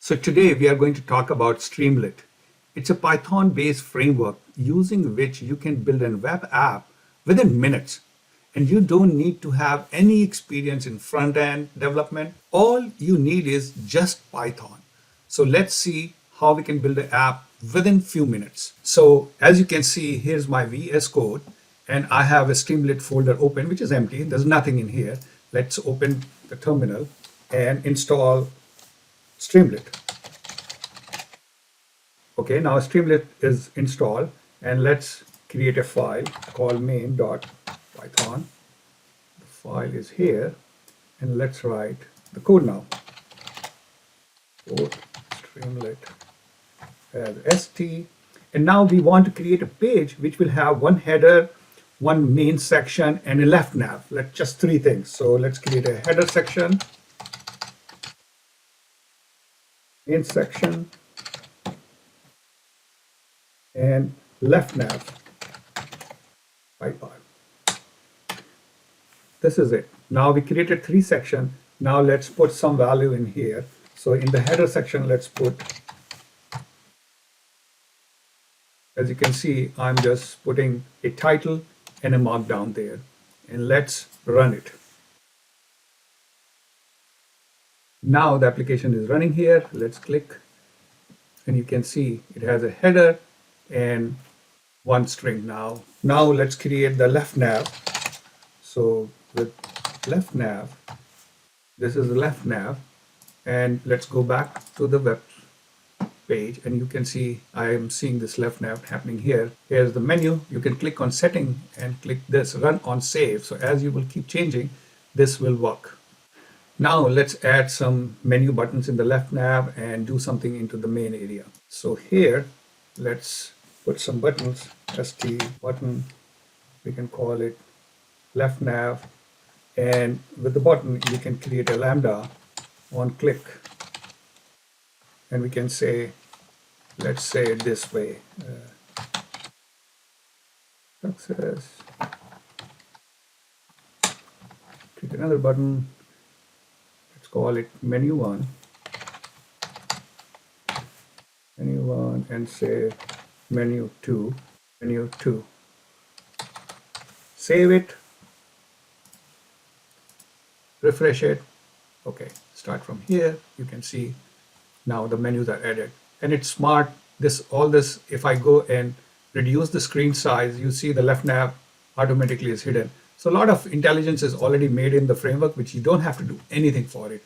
So today we are going to talk about Streamlit. It's a Python-based framework using which you can build a web app within minutes. And you don't need to have any experience in front-end development. All you need is just Python. So let's see how we can build an app within few minutes. So as you can see, here's my VS Code, and I have a Streamlit folder open, which is empty. There's nothing in here. Let's open the terminal and install Streamlit. Okay, now Streamlit is installed, and let's create a file called main.python. The file is here, and let's write the code now. Code Streamlit as st, and now we want to create a page which will have one header, one main section, and a left nav. Let's just three things. So let's create a header section, main section, and left nav Python. This is it. Now we created three sections. Now let's put some value in here. So in the header section, let's put, as you can see, I'm just putting a title and a markdown there. And let's run it. Now the application is running here. Let's click, and you can see it has a header and one string. Now let's create the left nav. So with left nav, this is the left nav, and let's go back to the web page, and you can see I am seeing this left nav happening here. Here's the menu. You can click on setting and click this run on save. So as you will keep changing, this will work. Now let's add some menu buttons in the left nav and do something into the main area. So here, let's put some buttons, st button, we can call it left nav, and with the button you can create a lambda on click, and we can say, let's say it this way, success, click another button, let's call it menu one, and say menu 2, save it, refresh it. Okay, start from here. You can see now the menus are added, and it's smart. All this, if I go and reduce the screen size, you see the left nav automatically is hidden. So a lot of intelligence is already made in the framework, which you don't have to do anything for it.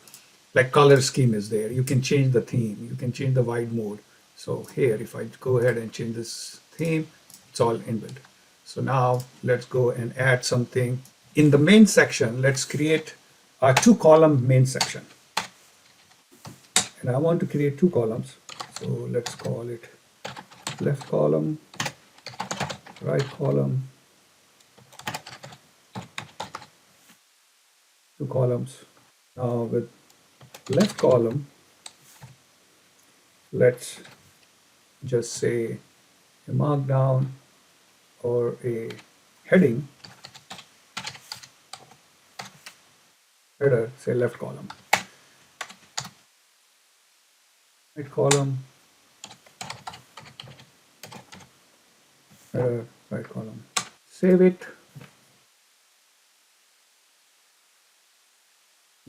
Like color scheme is there. You can change the theme. You can change the wide mode. So here, if I go ahead and change this theme, it's all inbuilt. So now let's go and add something. In the main section, let's create a two-column main section. And I want to create two columns. So let's call it left column, right column, two columns. Now with left column, let's just say a markdown or a heading, header, say left column, right column, header, right column. Save it.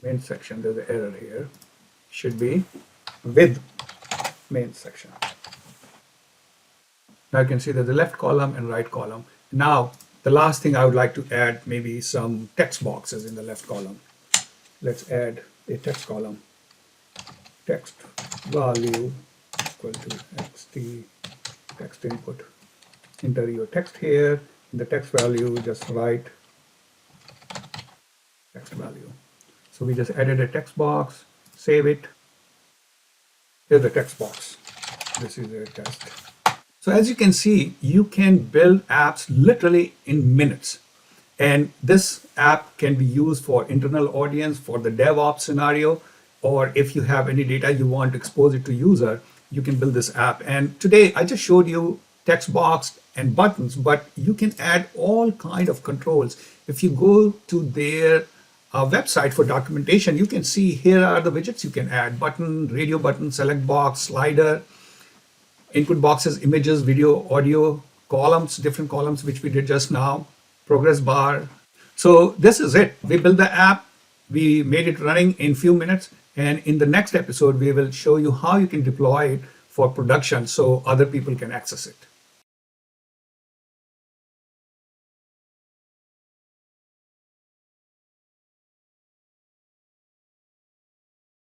Main section, there's an error here. Should be with main section. Now you can see there's a left column and right column. Now the last thing I would like to add, maybe some text boxes in the left column. Let's add a text column. Text value equal to xt text input. Enter your text here. In the text value, just write text value. So we just added a text box. Save it. Here's the text box. This is a test. So as you can see, you can build apps literally in minutes. And this app can be used for internal audience, for the DevOps scenario, or if you have any data you want to expose it to user, you can build this app. And today I just showed you text box and buttons, but you can add all kind of controls. If you go to their website for documentation, you can see here are the widgets you can add: button, radio button, select box, slider, input boxes, images, video, audio, columns, different columns, which we did just now, progress bar. So this is it. We built the app, we made it running in few minutes, and in the next episode, we will show you how you can deploy it for production so other people can access it.